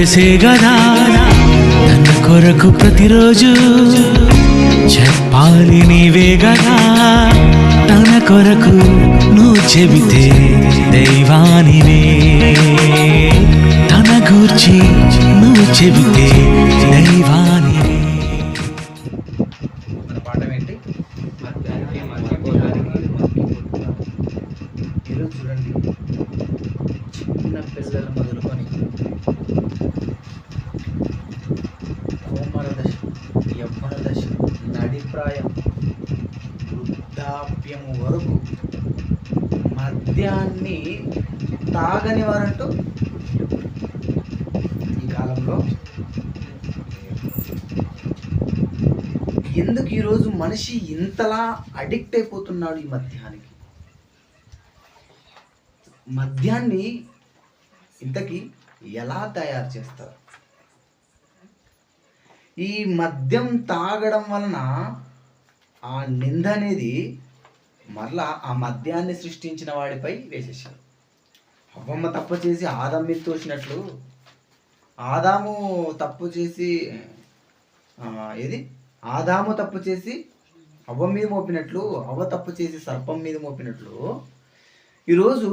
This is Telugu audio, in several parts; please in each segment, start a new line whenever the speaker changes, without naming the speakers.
చేసే గదా తన కొరకు ప్రతిరోజు చెప్పాలి నీవే గదా తన కొరకు నువ్వు చెబితే దైవానివే తన గూర్చి నువ్వు చెబితే దైవానివే.
మన పాఠం ఏంటి? ఈరోజు చూడండి, చిన్న పిల్లలు మొదలుకొని కోమల దశ, యవ్వన దశ, నడిప్రాయం, వృద్ధాప్యము వరకు మద్యాన్ని తాగని వారంటూ ఈ కాలంలో. ఎందుకు ఈరోజు మనిషి ఇంతలా అడిక్ట్ అయిపోతున్నాడు ఈ మద్యానికి? మద్యాన్ని ఇంతకీ ఎలా తయారు చేస్తారు? ఈ మద్యం తాగడం వలన ఆ నింద అనేది మరలా ఆ మద్యాన్ని సృష్టించిన వాడిపై వేసేసారు. అవ్వమ్మ తప్పు చేసి ఆదాం మీద తోసినట్లు, ఆదాము తప్పు చేసి ఆదాము తప్పు చేసి అవ్వ మీద మోపినట్లు, అవ్వ తప్పు చేసి సర్పం మీద మోపినట్లు ఈరోజు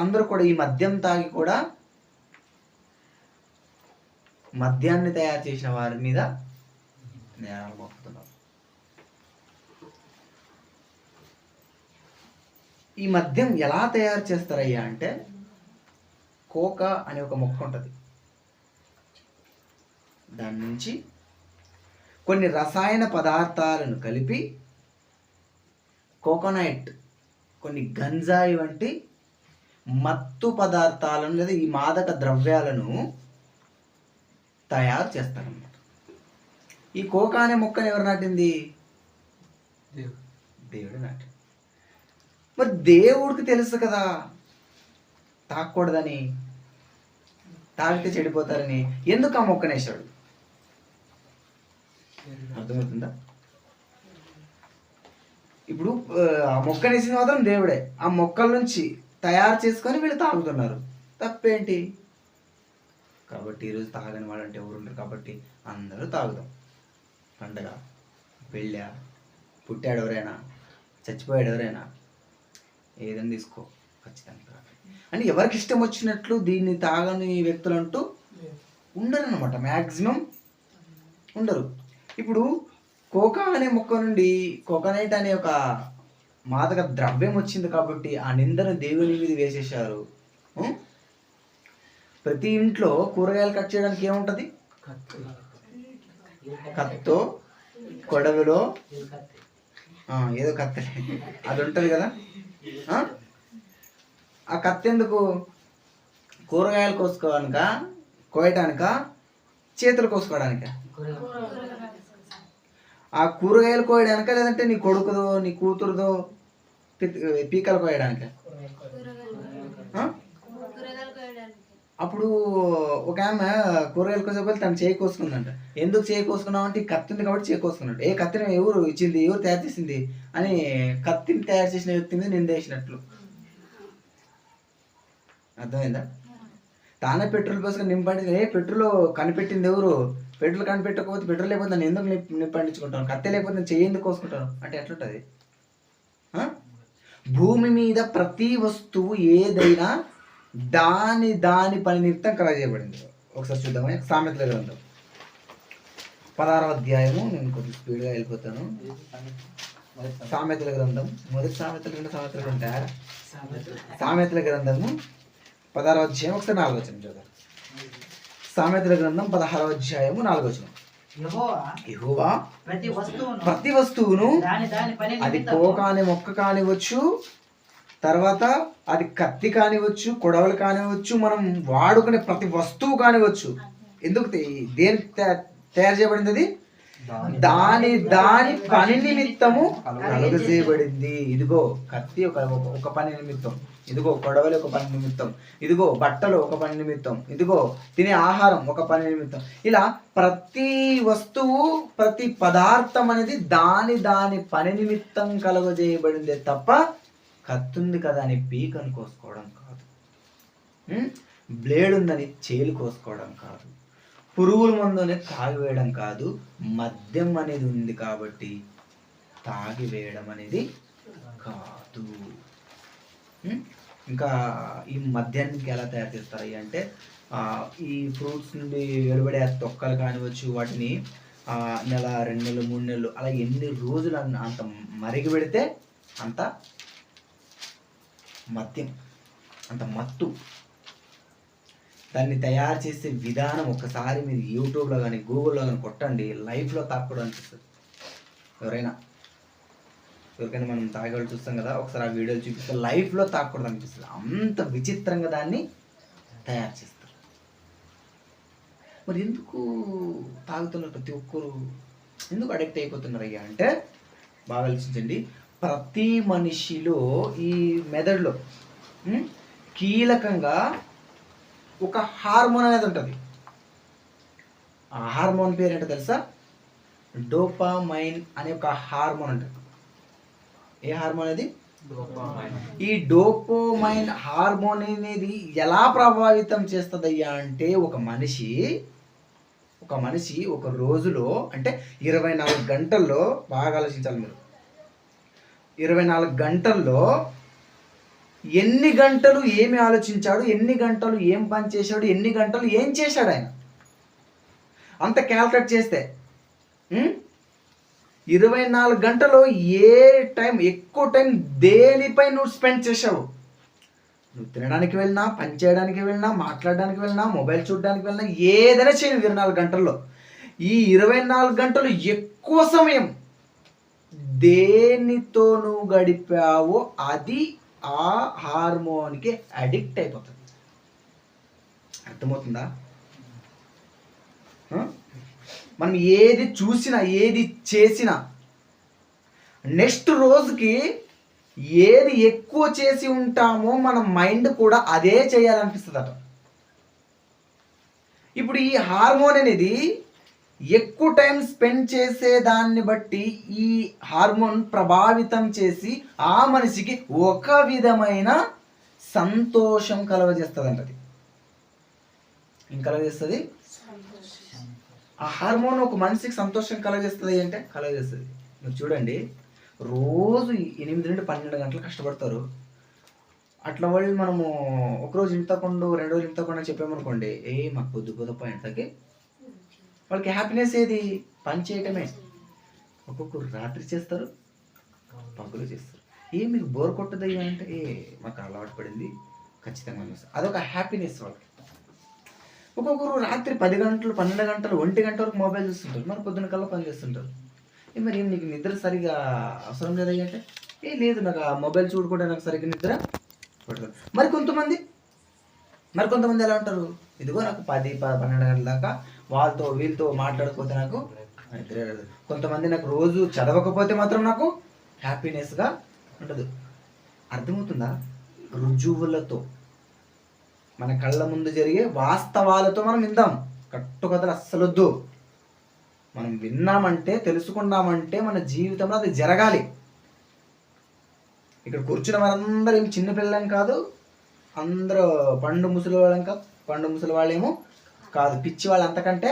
అందరూ కూడా ఈ మద్యం తాగి కూడా మద్యాన్ని తయారు చేసిన వారి మీద నేరాలు మోపుతున్నారు. ఈ మద్యం ఎలా తయారు చేస్తారయ్యా అంటే, కోకా అనే ఒక మొక్క ఉంటుంది, దాని నుంచి కొన్ని రసాయన పదార్థాలను కలిపి కోకోనట్, కొన్ని గంజాయి వంటి మత్తు పదార్థాలను లేదా ఈ మాదక ద్రవ్యాలను తయారు చేస్తారన్నమాట. ఈ కోకా అనే మొక్కను ఎవరు నాటింది? దేవుడు నాటింది. మరి దేవుడికి తెలుసు కదా తాగకూడదని, తాగితే చెడిపోతారని, ఎందుకు ఆ మొక్కనేసాడు? అర్థమవుతుందా? ఇప్పుడు ఆ మొక్కనేసింది మాత్రం దేవుడే. ఆ మొక్కల నుంచి తయారు చేసుకొని వీళ్ళు తాగుతున్నారు, తప్పేంటి? కాబట్టి ఈరోజు తాగని వాళ్ళంటే ఎవరు ఉండరు, కాబట్టి అందరూ తాగుదాం. పండగ, పెళ్ళ, పుట్టాడు ఎవరైనా, చచ్చిపోయాడు ఎవరైనా, ఏదైనా తీసుకో ఖచ్చితంగా. అంటే ఎవరికి ఇష్టం వచ్చినట్లు దీన్ని తాగని వ్యక్తులు అంటూ ఉండరు అనమాట, మ్యాక్సిమం ఉండరు. ఇప్పుడు కోకా అనే మొక్క నుండి కోకోనట్ అనే ఒక మాదక ద్రవ్యం వచ్చింది కాబట్టి ఆ నిందను దేవుని మీద వేసేసారు. ప్రతి ఇంట్లో కూరగాయలు కట్ చేయడానికి ఏముంటుంది? కత్తో, కొడవలో, ఏదో కత్తి అది ఉంటుంది కదా. ఆ కత్తి ఎందుకు? కూరగాయలు కోయటానిక, చేతులు కోసుకోవడానిక? ఆ కూరగాయలు కోయడానిక, లేదంటే నీ కొడుకుదో నీ కూతురుదో పీకలు కోయడానిక? అప్పుడు ఒక ఆమె కూరగాయలు కోసేపోతే తను చేయి కోసుకుందంట. ఎందుకు చేయి కోసుకున్నావు అంటే, ఈ కత్తి ఉంది కాబట్టి చేయి కోసుకున్నాడు. ఏ కత్తిని ఎవరు ఇచ్చింది, ఎవరు తయారు చేసింది అని కత్తిని తయారు చేసిన వ్యక్తి మీద నిందేసినట్లు. అర్థమైందా? తానే పెట్రోల్ పోసుకొని నింపండి. పెట్రోల్ కనిపెట్టింది ఎవరు? పెట్రోల్ కనిపెట్టకపోతే, పెట్రోల్ లేకపోతే నన్ను ఎందుకు నింపండించుకుంటాను, కత్తి లేకపోతే నేను చెయ్యి ఎందుకు కోసుకుంటాను అంటే ఎట్లుంటుంది? భూమి మీద ప్రతి వస్తువు ఏదైనా దాని పని నిమిత్తం కలగజేయబడింది. ఒకసారి చూద్దామని సామెతల గ్రంథం 16వ అధ్యాయము. నేను కొంచెం స్పీడ్గా వెళ్ళిపోతాను. సామెతల గ్రంథం, మొదటి సామెతలు ఉంటాయా? సామెతల గ్రంథము 16వ అధ్యాయం, ఒకసారి 4వ వచనం చూద్దాం. సామెతల గ్రంథం 16వ అధ్యాయము 4వ వచనం. యెహోవా ప్రతి వస్తువును, అది కోక అనే మొక్క కానివచ్చు, తర్వాత అది కత్తి కానివచ్చు, కొడవలు కానివచ్చు, మనం వాడుకునే ప్రతి వస్తువు కానివచ్చు, ఎందుకు దేనికి తయారు చేయబడింది? అది దాని పని నిమిత్తము కలుగజేయబడింది. ఇదిగో కత్తి ఒక పని నిమిత్తం, ఇదిగో కొడవలి ఒక పని నిమిత్తం, ఇదిగో బట్టలు ఒక పని నిమిత్తం, ఇదిగో తినే ఆహారం ఒక పని నిమిత్తం. ఇలా ప్రతి వస్తువు, ప్రతి పదార్థం అనేది దాని పని నిమిత్తం కలుగజేయబడిందే తప్ప కత్తుంది కదా అని పీకను కోసుకోవడం కాదు. బ్లేడ్ ఉందని చేలు కోసుకోవడం కాదు, పురుగుల మందు అనేది తాగివేయడం కాదు, మద్యం అనేది ఉంది కాబట్టి తాగివేయడం అనేది కాదు. ఇంకా ఈ మద్యానికి ఎలా తయారు చేస్తాయి అంటే ఈ ఫ్రూట్స్ నుండి వెలువడే తొక్కలు కానివచ్చు, వాటిని నెల 2 నెలలు 3 నెలలు అలా ఎన్ని రోజులు అంత మరిగి పెడితే అంత మద్యం, అంత మత్తు. దాన్ని తయారు చేసే విధానం ఒకసారి మీరు యూట్యూబ్లో కానీ గూగుల్లో కానీ కొట్టండి, లైఫ్లో తాకూడదు అనిపిస్తుంది. ఎవరికైనా మనం తాగేవాళ్ళు చూస్తాం కదా, ఒకసారి ఆ వీడియోలు చూపిస్తే లైఫ్లో తాకూడదు అనిపిస్తుంది. అంత విచిత్రంగా దాన్ని తయారు చేస్తారు. మరి ఎందుకు తాగుతున్నారు ప్రతి ఒక్కరు, ఎందుకు అడిక్ట్ అయిపోతున్నారు అయ్యా అంటే బాగా ఆలోచించండి. ప్రతి మనిషిలో ఈ మెదడులో కీలకంగా ఒక హార్మోన్ అనేది ఉంటుంది. ఆ హార్మోన్ పేరు ఏంటో తెలుసా? డోపామైన్ అనే ఒక హార్మోన్ ఉంటుంది. ఏ హార్మోన్ అది? ఈ డోపామైన్ హార్మోన్ అనేది ఎలా ప్రభావితం చేస్తుందయ్యా అంటే ఒక మనిషి ఒక రోజులో అంటే 24 గంటల్లో, బాగా ఆలోచించాలి మీరు, 24 గంటల్లో ఎన్ని గంటలు ఏమి ఆలోచించాడు, ఎన్ని గంటలు ఏం పని చేశాడు, ఎన్ని గంటలు ఏం చేశాడు ఆయన అంత క్యాల్కులేట్ చేస్తే 24 గంటలో ఎక్కువ టైం దేనిపై నువ్వు స్పెండ్ చేసావు. నువ్వు తినడానికి వెళ్ళినా, పని చేయడానికి వెళ్ళినా, మాట్లాడడానికి వెళ్ళినా, మొబైల్ చూడడానికి వెళ్ళినా, ఏదైనా చేయను 24 గంటల్లో. ఈ 24 గంటలు ఎక్కువ సమయం దేనితో నువ్వు గడిపావో అది ఆ హార్మోన్కి అడిక్ట్ అయిపోతుంది. అర్థమవుతుందా? మనం ఏది చూసినా, ఏది చేసినా నెక్స్ట్ రోజుకి ఏది ఎక్కువ చేసి ఉంటామో మన మైండ్ కూడా అదే చేయాలనిపిస్తుందట. ఇప్పుడు ఈ హార్మోన్ అనేది ఎక్కువ టైం స్పెండ్ చేసే దాన్ని బట్టి ఈ హార్మోన్ ప్రభావితం చేసి ఆ మనిషికి ఒక విధమైన సంతోషం కలగజేస్తుంది అంటది. ఏం కలగజేస్తుంది? ఆ హార్మోన్ ఒక మనిషికి సంతోషం కలగజేస్తుంది అంటే కలగజేస్తుంది. మీరు చూడండి, రోజు 8 నుండి 12 గంటలు కష్టపడతారు. అట్లా వాళ్ళు మనము ఒకరోజు ఇంతకుండా 2 రోజులు ఇంతకుండా చెప్పామనుకోండి, మాకు పొద్దుపోదప్ప ఇంతకి, వాళ్ళకి హ్యాపీనెస్ ఏది? పని చేయటమే. ఒక్కొక్కరు రాత్రి చేస్తారు, పగులు చేస్తారు. మీకు బోర్ కొట్టదయ్యా అంటే మాకు అలవాటు పడింది, ఖచ్చితంగా అదొక హ్యాపీనెస్ వాళ్ళకి. ఒక్కొక్కరు రాత్రి 10 గంటలు 12 గంటలు 1 గంట వరకు మొబైల్ చూస్తుంటారు, మరి పొద్దున కల్లా పని చేస్తుంటారు. మరి నీకు నిద్ర సరిగా అవసరం లేదయ్యా అంటే లేదు, నాకు ఆ మొబైల్ చూడకుండా నాకు సరిగ్గా నిద్ర పడుతుంది. మరి కొంతమంది ఎలా ఉంటారు, ఇదిగో నాకు 10-12 గంటల దాకా వాళ్ళతో వీళ్ళతో మాట్లాడకపోతే నాకు నిద్ర. కొంతమంది నాకు రోజు చదవకపోతే మాత్రం నాకు హ్యాపీనెస్గా ఉండదు. అర్థమవుతుందా? రుజువులతో, మన కళ్ళ ముందు జరిగే వాస్తవాలతో మనం విందాం. కట్టుకథలు అస్సలొద్దు. మనం విన్నామంటే, తెలుసుకున్నామంటే మన జీవితంలో అది జరగాలి. ఇక్కడ కూర్చున్న వారందరూ ఏం చిన్నపిల్లలేం కాదు, అందరూ పండు ముసలి వాళ్ళం కాదు, పండు ముసలి వాళ్ళేమో కాదు, పిచ్చి వాళ్ళు అంతకంటే.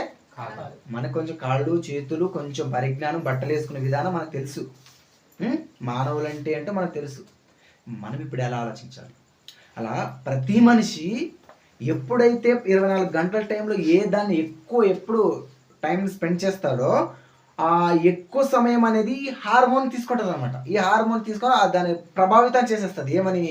మనకు కొంచెం కాళ్ళు చేతులు కొంచెం పరిజ్ఞానం, బట్టలు వేసుకునే విధానం మనకు తెలుసు. మానవులు అంటే మనకు తెలుసు. మనం ఇప్పుడు ఎలా ఆలోచించాలి? అలా ప్రతి మనిషి ఎప్పుడైతే 24 గంటల టైంలో దాన్ని ఎప్పుడు టైం స్పెండ్ చేస్తాడో ఆ ఎక్కువ సమయం అనేది ఈ హార్మోన్ తీసుకుంటుంది అనమాట. ఈ హార్మోన్ తీసుకొని దాన్ని ప్రభావితం చేసేస్తుంది. ఏమని?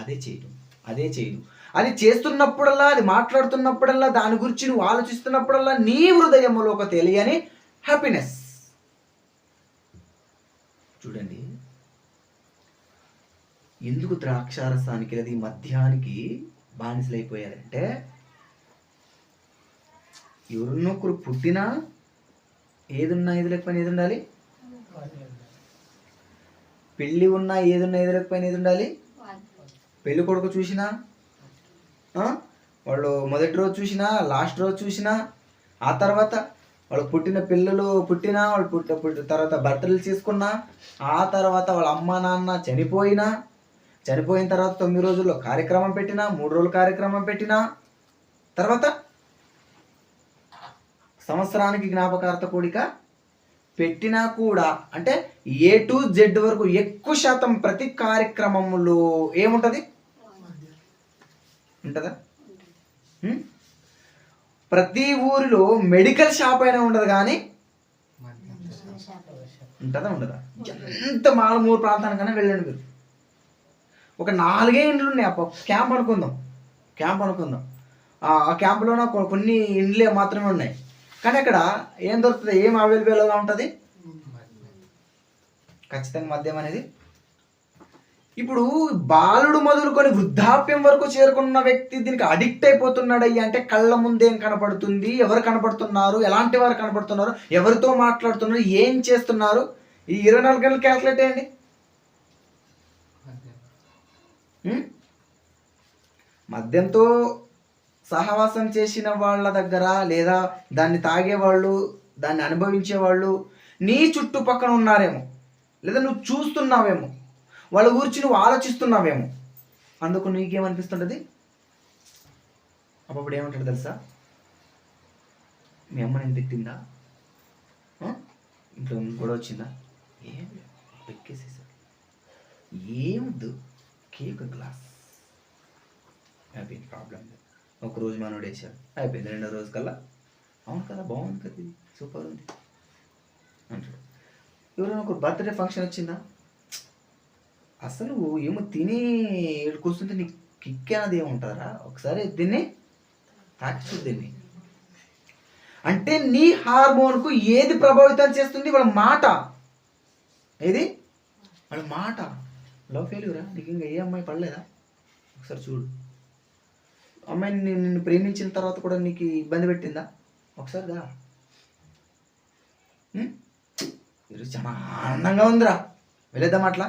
అదే చేయడం. అది చేస్తున్నప్పుడల్లా, అది మాట్లాడుతున్నప్పుడల్లా, దాని గురించి నువ్వు ఆలోచిస్తున్నప్పుడల్లా నీ హృదయంలో ఒక తెలియని హ్యాపీనెస్. చూడండి, ఎందుకు ద్రాక్షారసానికి లేదా ఈ మద్యానికి బానిసలైపోయారంటే, ఎవరినొకరు పుట్టినా ఏదున్నా ఏది లేకపోయినా ఏది ఉండాలి, పెళ్ళి ఉన్నా ఏదున్నా ఏది లేకపోయినా ఏది ఉండాలి. పెళ్ళి కొడుకు చూసినా, వాళ్ళు మొదటి రోజు చూసినా, లాస్ట్ రోజు చూసినా, ఆ తర్వాత వాళ్ళు పుట్టిన పిల్లలు పుట్టినా, వాళ్ళు పుట్టిన తర్వాత బర్త్డేలు చేసుకున్నా, ఆ తర్వాత వాళ్ళ అమ్మ నాన్న చనిపోయిన తర్వాత 9 రోజుల్లో కార్యక్రమం పెట్టినా, 3 రోజులు కార్యక్రమం పెట్టినా, తర్వాత సంవత్సరానికి జ్ఞాపకార్థ కూడిక పెట్టినా కూడా, అంటే A to Z వరకు ఎక్కువ శాతం ప్రతి కార్యక్రమంలో ఏముంటుంది? ఉంటుందా? ప్రతి ఊరిలో మెడికల్ షాప్ అయినా ఉండదు, కానీ ఉంటుందా ఉండదా? ఎంత మారుమూరు ప్రాంతానికైనా వెళ్ళండి మీరు. ఒక 4 ఇండ్లు ఉన్నాయి, క్యాంప్ అనుకుందాం. ఆ క్యాంపులోన కొన్ని ఇండ్లే మాత్రమే ఉన్నాయి, కానీ అక్కడ ఏం దొరుకుతుంది? ఏం అవైలబుల్గా ఉంటుంది? ఖచ్చితంగా మద్యం అనేది. ఇప్పుడు బాలుడు మొదలుకొని వృద్ధాప్యం వరకు చేరుకున్న వ్యక్తి దీనికి అడిక్ట్ అయిపోతున్నాడయ్యా అంటే కళ్ళ ముందేం కనపడుతుంది? ఎవరు కనపడుతున్నారు? ఎలాంటి వారు కనపడుతున్నారు? ఎవరితో మాట్లాడుతున్నారు? ఏం చేస్తున్నారు? ఈ 24 గంటలు క్యాల్కులేట్ చేయండి. మద్యంతో సహవాసం చేసిన వాళ్ళ దగ్గర, లేదా దాన్ని తాగేవాళ్ళు, దాన్ని అనుభవించేవాళ్ళు నీ చుట్టుపక్కల ఉన్నారేమో, లేదా నువ్వు చూస్తున్నావేమో, వాళ్ళ గురించి నువ్వు ఆలోచిస్తున్నావేమో. అందుకు నీకేమనిపిస్తుంటుంది? అప్పుడు ఏమంటాడు తెలుసా? మీ అమ్మ నేను తిట్టిందా? ఇంట్లో గొడవ వచ్చిందా? ఏం ఎక్కేసేసారు, ఏమొద్దు, కేక్ గ్లాస్ అయిపోయింది, ప్రాబ్లం లేదు. ఒకరోజు మనోడు వేసాడు, అయిపోయింది. 2వ రోజు కల్లా అవును కదా, బాగుంది కదా, ఇది సూపర్ ఉంది అంటాడు. ఎవరైనా ఒక బర్త్డే ఫంక్షన్ వచ్చిందా? అసలు ఏమో తిని కూర్చుంటే నీకు కిక్ అనేది ఏముంటారా? ఒకసారి దీన్ని తాకి దీన్ని. అంటే నీ హార్మోన్కు ఏది ప్రభావితం చేస్తుంది? వాళ్ళ మాట. ఏది? వాళ్ళ మాట. లవ్ ఫెయిల్యూరా? నీకు ఇంకా ఏ అమ్మాయి పడలేదా? ఒకసారి చూడు. అమ్మాయిని నిన్ను ప్రేమించిన తర్వాత కూడా నీకు ఇబ్బంది పెట్టిందా? ఒకసారి దా. ఈరోజు చాలా ఆనందంగా ఉందిరా, వెళ్ళేద్దాం. అట్లా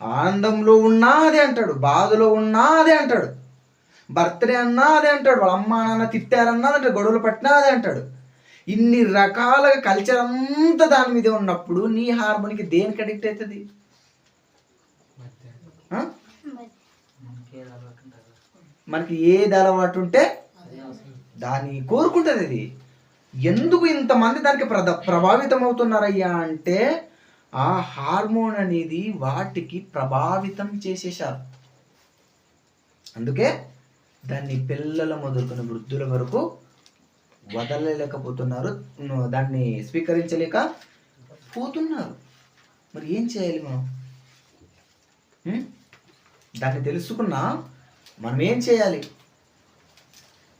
ఆనందంలో ఉన్నా అదే అంటాడు, బాధలో ఉన్నా అదే అంటాడు, బర్త్డే అన్నా అదే అంటాడు, వాళ్ళ అమ్మ నాన్న తిట్టారన్నా అంటే గొడవలు పట్టినా అదే అంటాడు. ఇన్ని రకాలుగా కల్చర్ అంతా దాని మీదే ఉన్నప్పుడు నీ హార్మోన్కి దేనికి అడిక్ట్ అవుతుంది? మనకి ఏది అలవాటు ఉంటే దాన్ని కోరుకుంటుంది. అది ఎందుకు ఇంతమంది దానికి ప్రభావితం అవుతున్నారయ్యా అంటే ఆ హార్మోన్ అనేది వాటికి ప్రభావితం చేసేశారు. అందుకే దాన్ని పిల్లల మొదలుకొని వృద్ధుల వరకు వదలలేకపోతున్నారు, దాన్ని స్వీకరించలేక పోతున్నారు. మరి ఏం చేయాలి మనం? దాన్ని తెలుసుకున్నా మనం ఏం చేయాలి?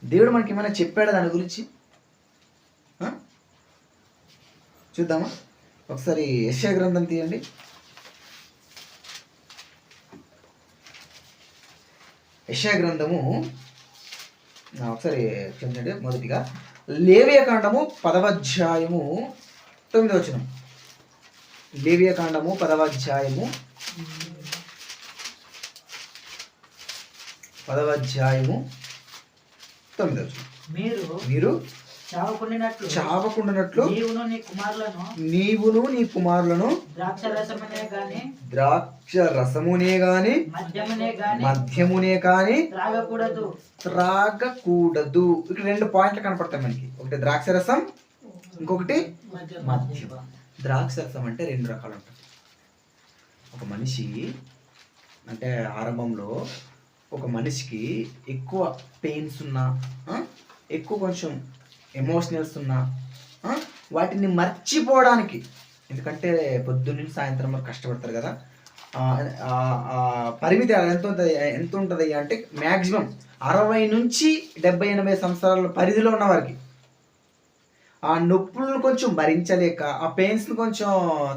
దేవుడు మనకి ఏమైనా చెప్పాడా దాని గురించి? చూద్దామా? ఒకసారి యెషయా గ్రంథం తీయండి. యెషయా గ్రంథము ఒకసారి క్షమించండి. మొదటిగా లేవియా కాండము 10వ అధ్యాయము 9వ వచనం. లేవియా కాండము 10వ అధ్యాయము 9వ వచనం. మీరు చావకుండానట్లు నీవును నీ కుమారులను ద్రాక్ష రసమునే గాని మద్యమునే గాని త్రాగకూడదు. ఇక్కడ 2 పాయింట్లు కనపడతాయి మనకి. ఒకటి ద్రాక్ష రసం, ఇంకొకటి మద్యం. ద్రాక్ష రసం అంటే 2 రకాలు ఉంటాయి. ఒక మనిషి అంటే ఆరంభంలో ఒక మనిషికి ఎక్కువ పెయిన్స్ ఉన్నా, ఎక్కువ కొంచెం ఎమోషనల్స్ ఉన్నా, వాటిని మర్చిపోవడానికి, ఎందుకంటే పొద్దున్న సాయంత్రం వరకు కష్టపడతారు కదా, పరిమితి ఎంత ఉంటుంది అంటే మ్యాక్సిమం 60 నుంచి 70-80 సంవత్సరాల పరిధిలో ఉన్న వారికి ఆ నొప్పులను కొంచెం భరించలేక, ఆ పెయిన్స్ని కొంచెం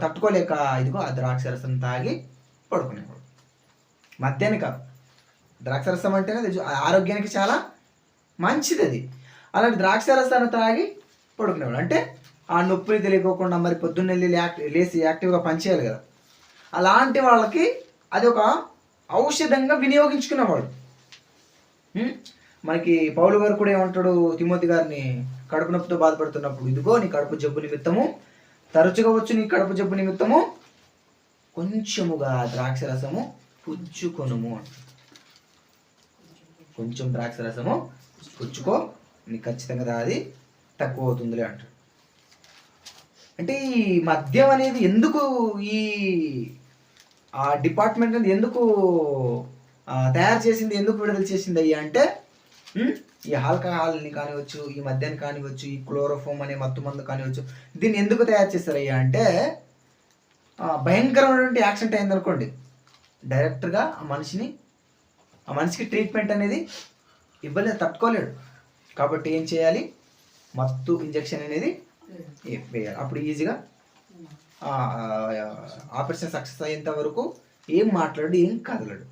తట్టుకోలేక ఇదిగో ఆ ద్రాక్షరసం తాగి పడుకునేవాడు. మధ్యాహ్నం కాదు, ద్రాక్షరసం అంటేనే ఆరోగ్యానికి చాలా మంచిది. అది అలాంటి ద్రాక్షరసాన్ని తాగి పడుకునేవాడు. అంటే ఆ నొప్పిని తెలియకోకుండా మరి పొద్దున్న లేచి యాక్టివ్గా పనిచేయాలి కదా, అలాంటి వాళ్ళకి అది ఒక ఔషధంగా వినియోగించుకునేవాడు. మనకి పౌలు గారు కూడా ఏమంటాడు తిమోతి గారిని, కడుపు నొప్పితో బాధపడుతున్నప్పుడు, ఇదిగో నీ కడుపు జబ్బు నిమిత్తము, తరచుగా వచ్చు నీ కడుపు జబ్బు నిమిత్తము కొంచెముగా ద్రాక్షరసము పుచ్చుకొనుము అంటాడు. కొంచెం ద్రాక్షరసము పుచ్చుకో, నీకు ఖచ్చితంగా అది తక్కువ అవుతుందిలే అంటాడు. అంటే ఈ మద్యం అనేది ఎందుకు ఈ ఆ డిపార్ట్మెంట్ అనేది ఎందుకు తయారు చేసింది, ఎందుకు విడుదల చేసింది అయ్యా అంటే ఈ ఆల్కహాల్ని కానివచ్చు, ఈ మద్యాన్ని కానివచ్చు, ఈ క్లోరోఫోమ్ అనే మత్తు మందు కానివచ్చు, దీన్ని ఎందుకు తయారు చేస్తారయ్యా అంటే భయంకరమైనటువంటి యాక్సిడెంట్ అయిందనుకోండి, డైరెక్ట్గా ఆ మనిషికి ట్రీట్మెంట్ అనేది ఇవ్వలేదు, తట్టుకోలేడు. కాబట్టి ఏం చేయాలి, మత్తు ఇంజెక్షన్ అనేది వేయాలి. అప్పుడు ఈజీగా ఆపరేషన్ సక్సెస్ అయ్యేంత వరకు ఏం మాట్లాడు, ఏం కదలడు.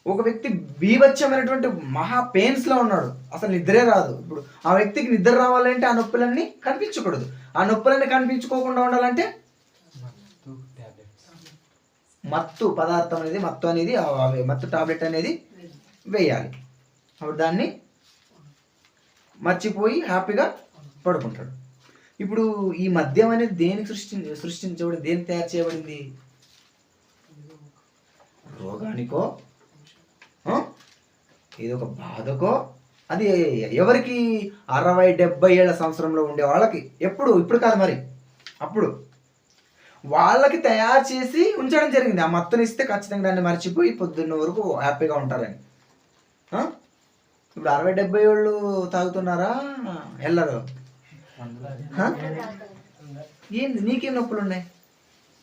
ఒక వ్యక్తి బీభత్సమైనటువంటి మహా పెయిన్స్లో ఉన్నాడు, అసలు నిద్రే రాదు. ఇప్పుడు ఆ వ్యక్తికి నిద్ర రావాలంటే ఆ నొప్పులన్నీ కనిపించకూడదు. ఆ నొప్పులన్నీ కనిపించుకోకుండా ఉండాలంటే మత్తు పదార్థం అనేది, మత్తు టాబ్లెట్ అనేది వేయాలి. అప్పుడు దాన్ని మర్చిపోయి హ్యాపీగా పడుకుంటాడు. ఇప్పుడు ఈ మద్యం అనేది దేనికి సృష్టించబడింది, దేనికి తయారు చేయబడింది? రోగానికో, ఏదో ఒక బాధకో. అది ఎవరికి? 60-70 ఏళ్ల సంవత్సరంలో ఉండే వాళ్ళకి. ఇప్పుడు కాదు మరి, అప్పుడు వాళ్ళకి తయారు చేసి ఉంచడం జరిగింది. ఆ మత్తుని ఇస్తే ఖచ్చితంగా దాన్ని మర్చిపోయి పొద్దున్న వరకు హ్యాపీగా ఉంటారని. ఇప్పుడు 60-70 ఏళ్ళు తాగుతున్నారా వెళ్ళరు? ఏంది, నీకేం నొప్పులు ఉన్నాయి?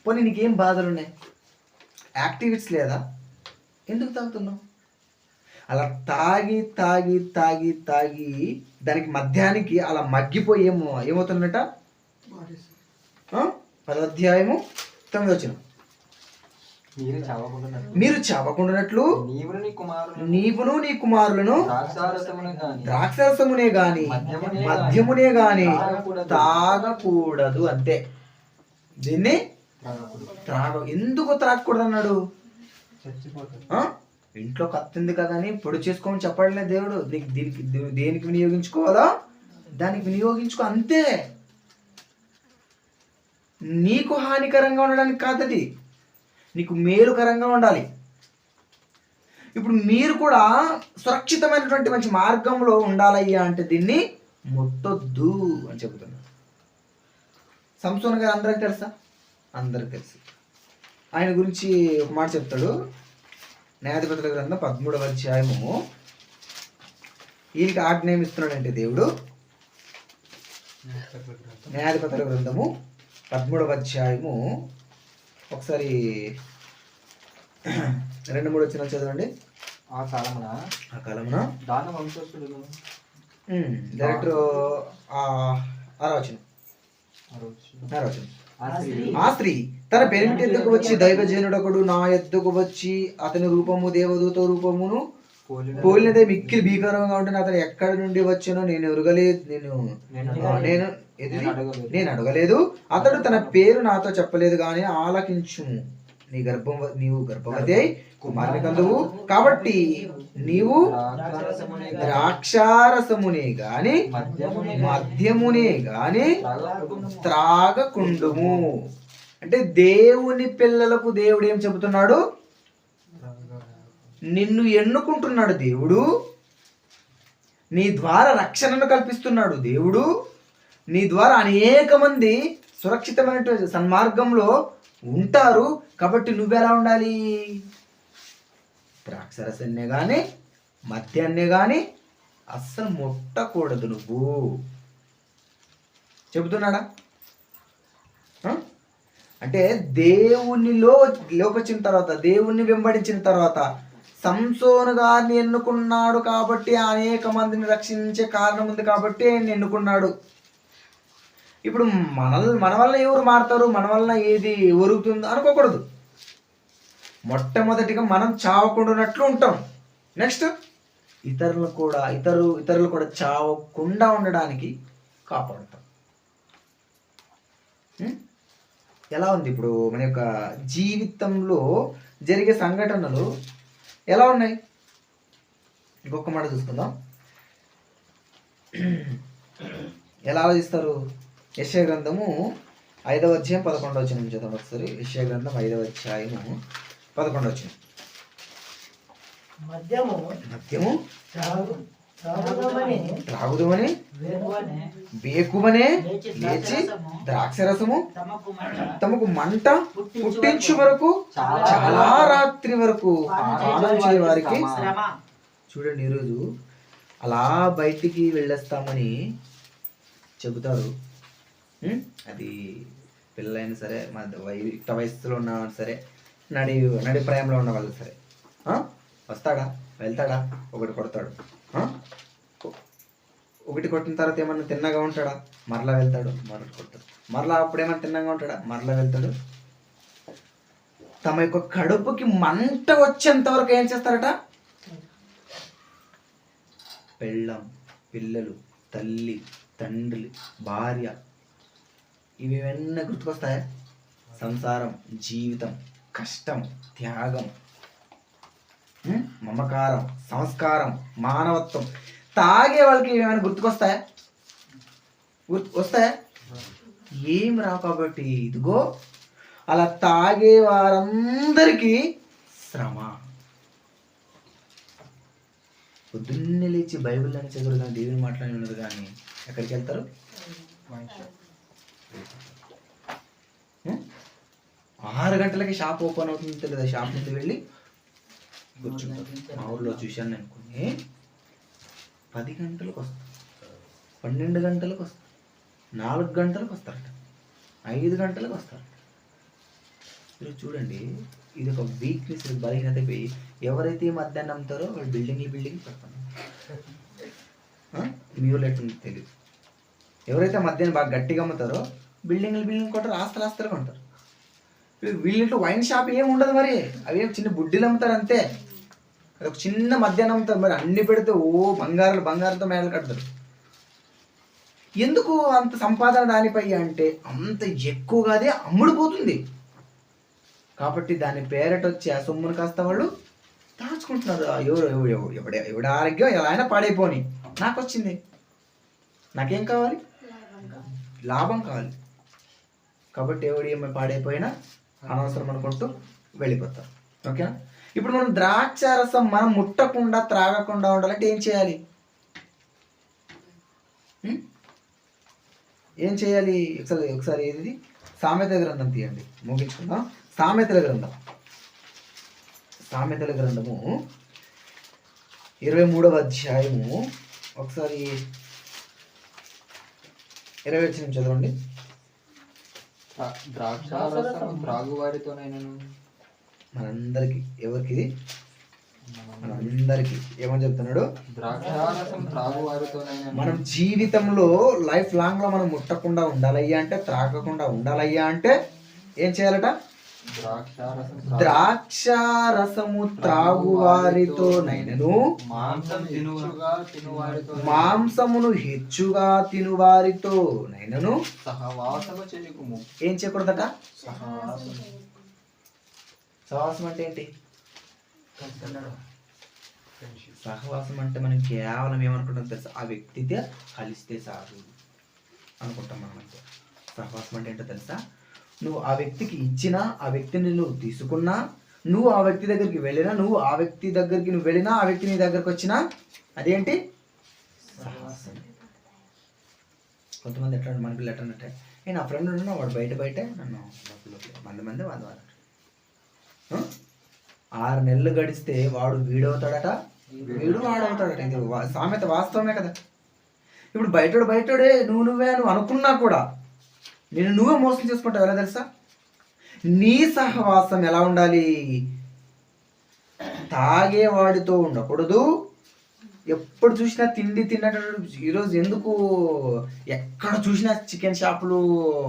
పోనీ నీకేం బాధలు ఉన్నాయి? యాక్టివిటీస్ లేదా? ఎందుకు తాగుతున్నావు? అలా తాగి తాగి తాగి తాగి దానికి మధ్యానికి అలా మగ్గిపోయి ఏమవుతుందట? 10వ అధ్యాయము 9వ వచనం, మీరు చావకుండానట్లు నీవును నీ కుమారులను ద్రాక్షరసమునే గాని మద్యమునే గాని తాగకూడదు. అంతే. దీన్ని ఎందుకు తాగకూడదు అన్నాడు? ఇంట్లో కత్తింది కదా అని పొడి చేసుకోమని చెప్పడలే దేవుడు. దేనికి వినియోగించుకోవాలో దానికి వినియోగించుకో, అంతే. నీకు హానికరంగా ఉండడానికి కాదది, నీకు మేలుకరంగా ఉండాలి. ఇప్పుడు మీరు కూడా సురక్షితమైనటువంటి మంచి మార్గంలో ఉండాలయ్యా అంటే దీన్ని ముట్టొద్దు అని చెబుతున్నారు. సంసోన్ గారు అందరికి తెలుసా? అందరికి తెలుసు. ఆయన గురించి ఒక మాట చెప్తాడు. న్యాయాధిపతుల గ్రంథం 13వ అధ్యాయము. ఈయనకి ఆజ్ఞ ఇస్తున్నాడంటే దేవుడు. న్యాయాధిపతుల గ్రంథము 13వ అధ్యాయము ఒకసారి 2-3 వచనాలు చదవండి.
ఆ కాలమున దాన వంశస్థులు
డైరెక్టర్ 6వ వచనం. ఆ స్త్రీ తన పెనిమిటి ఎద్దుకు వచ్చి, దైవజనుడొకడు నా ఎద్దుకు వచ్చి అతని రూపము దేవదూత రూపమును పోలినదే మిక్కిలి భీకరంగా ఉంటుంది, అతను ఎక్కడి నుండి వచ్చానో నేను ఎరుగలేదు, నేను అడగలేదు, అతడు తన పేరు నాతో చెప్పలేదు, కానీ ఆలకించుము, నీవు గర్భవతి అయి కుమారుని కందువు, కాబట్టి నీవు ద్రాక్షారసమునే గాని మద్యమునే గాని త్రాగకుండుము. అంటే దేవుని పిల్లలకు దేవుడు ఏం చెబుతున్నాడు? నిన్ను ఎన్నుకుంటున్నాడు దేవుడు, నీ ద్వారా రక్షణను కల్పిస్తున్నాడు దేవుడు, నీ ద్వారా అనేక మంది సురక్షితమైనటువంటి సన్మార్గంలో ఉంటారు. కాబట్టి నువ్వెలా ఉండాలి? ద్రాక్షరసాన్నే కానీ మద్యాన్నే కానీ అస్సలు ముట్టకూడదు నువ్వు చెబుతున్నాడా? అంటే దేవునిలోకి వచ్చిన తర్వాత, దేవుణ్ణి వెంబడించిన తర్వాత సంసోను గారిని ఎన్నుకున్నాడు కాబట్టి, అనేక మందిని రక్షించే కారణం ఉంది కాబట్టి ఆయన ఎన్నుకున్నాడు. ఇప్పుడు మన వల్ల ఎవరు మారుతారు, మన వల్ల ఏది ఒరుగుతుందో అనుకోకూడదు. మొట్టమొదటిగా మనం చావకుండానట్లు ఉంటాం. నెక్స్ట్ ఇతరులు కూడా చావకుండా ఉండడానికి కాపాడుతాం. ఎలా ఉంది ఇప్పుడు మన యొక్క జీవితంలో జరిగే సంఘటనలు ఎలా ఉన్నాయి? ఇంకొక మాట చూసుకుందాం. ఎలా ఆలోచిస్తారు? యెషయా గ్రంథము 5వ అధ్యాయం 11వ వచనం చదవండి ఒకసారి. యెషయా గ్రంథం 5వ అధ్యాయము 11వ వచనం. మద్యము త్రాగుదుమని బేకువనే లేచి ద్రాక్షరసము తమకు మంట పుట్టించు వరకు చాలా రాత్రి వరకు పానం చేయ వారికి చూడండి. ఈరోజు అలా బయటికి వెళ్ళేస్తామని చెబుతారు. అది పిల్లలైనా సరే, మన యుక్త వయస్సులో ఉన్న సరే, నడి ప్రాయంలో ఉన్న వాళ్ళు సరే, వస్తాడా, వెళ్తాడా, ఒకటి కొడతాడు. ఒకటి కొట్టిన తర్వాత ఏమన్నా తిన్నగా ఉంటాడా, మరలా వెళ్తాడు, మరొకటి కొడతాడు. మరలా అప్పుడేమన్నా తిన్నగా ఉంటాడా, మరలా వెళ్తాడు. తమ యొక్క కడుపుకి మంట వచ్చేంత వరకు ఏం చేస్తారట? పెళ్ళం, పిల్లలు, తల్లి, తండ్రి, భార్య, ఇవన్నీ గుర్తుకొస్తాయా? సంసారం, జీవితం, కష్టం, త్యాగం, మమకారం, సంస్కారం, మానవత్వం. తాగే వాళ్ళకి ఏమైనా గుర్తుకొస్తాయా? వస్తాయా? ఏం రావు. కాబట్టి ఇదిగో అలా తాగే వారందరికీ శ్రమ. పొద్దున్నే లేచి బైబిల్ అని చదువురు కానీ, దేవుని మాట్లాడి ఉన్నారు కానీ ఎక్కడికి వెళ్తారు? 6 గంటలకి షాప్ ఓపెన్ అవుతుంది తెలియదు, షాప్ ముందు వెళ్ళి కూర్చుంటారు. మా ఊర్లో చూశాను నేను కొన్ని 10 గంటలకు వస్తారు, 12 గంటలకు వస్తారు, 4 గంటలకు వస్తారట, 5 గంటలకు వస్తారట. మీరు చూడండి, ఇది ఒక వీక్నెస్, బలహీనత. ఎవరైతే మధ్యాహ్నం అమ్ముతారో వాళ్ళు బిల్డింగ్ పెడతారు. మీ ఊళ్ళో ఎట్లుంది తెలియదు. ఎవరైతే మధ్యాహ్నం బాగా గట్టిగా అమ్ముతారో బిల్డింగ్ కొంటారు, ఆస్తులు కొంటారు. వీళ్ళంటూ వైన్ షాప్ ఏమి ఉండదు, మరి అవి చిన్న బుడ్డీలు అమ్ముతారు అంతే. అది ఒక చిన్న మధ్యాహ్నం అమ్ముతారు. మరి అన్ని పెడితే బంగారంతో మేడలు కడతారు. ఎందుకు అంత సంపాదన దానిపై అంటే అంత ఎక్కువగానే అమ్ముడుపోతుంది కాబట్టి దాని పేరట వచ్చి ఆ సొమ్మును కాస్త వాళ్ళు దాచుకుంటున్నారు. ఎవడి ఆరోగ్యం ఎలా అయినా పాడైపోని, నాకు వచ్చింది, నాకేం కావాలి? లాభం కావాలి. కాబట్టి ఎవడి ఏమై పాడైపోయినా అనవసరం అనుకుంటూ వెళ్ళిపోతారు. ఓకేనా? ఇప్పుడు మనం ద్రాక్ష రసం మనం ముట్టకుండా త్రాగకుండా ఉండాలంటే ఏం చేయాలి? ఏం చేయాలి? ఒకసారి ఇది సామెతల గ్రంథం తీయండి, ముగించుకుందాం. సామెతల గ్రంథము 23వ అధ్యాయము ఒకసారి 20 వచ్చిన చదవండి.
ద్రాక్షారసం త్రాగువారితోనైనను, మనందరికి,
ఎవరికి? మనందరికి. ఏమని చెప్తున్నాడు?
ద్రాక్షారసం త్రాగువారితోనైనను. మనం
జీవితంలో లైఫ్ లాంగ్ లో మనం ముట్టకుండా ఉండాలయ్యా అంటే, త్రాగకుండా ఉండాలయ్యా అంటే ఏం చేయాలట? ద్రాక్షారసము త్రాగువారితోనైనను, మాంసమును హెచ్చుగా తినువారితోనైనను
సహవాసము చేయకుము.
ఏం చేయకూడదట? సహవాసం అంటే ఏంటి? సహవాసం అంటే మనం కేవలం ఏమనుకుంటాం తెలుసా? ఆ వ్యక్తితో కలిస్తే చాలు అనుకుంటాం మనం. అంతే. సహవాసం అంటే ఏంటో తెలుసా? నువ్వు ఆ వ్యక్తికి ఇచ్చినా, ఆ వ్యక్తిని నువ్వు తీసుకున్నా, నువ్వు ఆ వ్యక్తి దగ్గరికి వెళ్ళినా, నువ్వు ఆ వ్యక్తి దగ్గరికి నువ్వు వెళ్ళినా, ఆ వ్యక్తి నీ దగ్గరకు వచ్చినా అదేంటి? సహవాసం. కొంతమంది ఎట్లా, మన పిల్లలు ఎట్లా అంటే, నేను నా ఫ్రెండ్ ఉన్నా, వాడు బయట నన్ను మంది వాడు 6 నెలలు గడిస్తే వాడు వీడవుతాడట, వీడు వాడవుతాడట. ఇది సామెత వాస్తవమే కదా. ఇప్పుడు బయటోడే నువ్వే అనుకున్నా కూడా నువ్వే మోసం చేసుకుంటావు. ఎలా తెలుసా? నీ సహవాసం ఎలా ఉండాలి? తాగేవాడితో ఉండకూడదు. ఎప్పుడు చూసినా తిన్నట్టు. ఈరోజు ఎందుకు ఎక్కడ చూసినా చికెన్ షాపులు,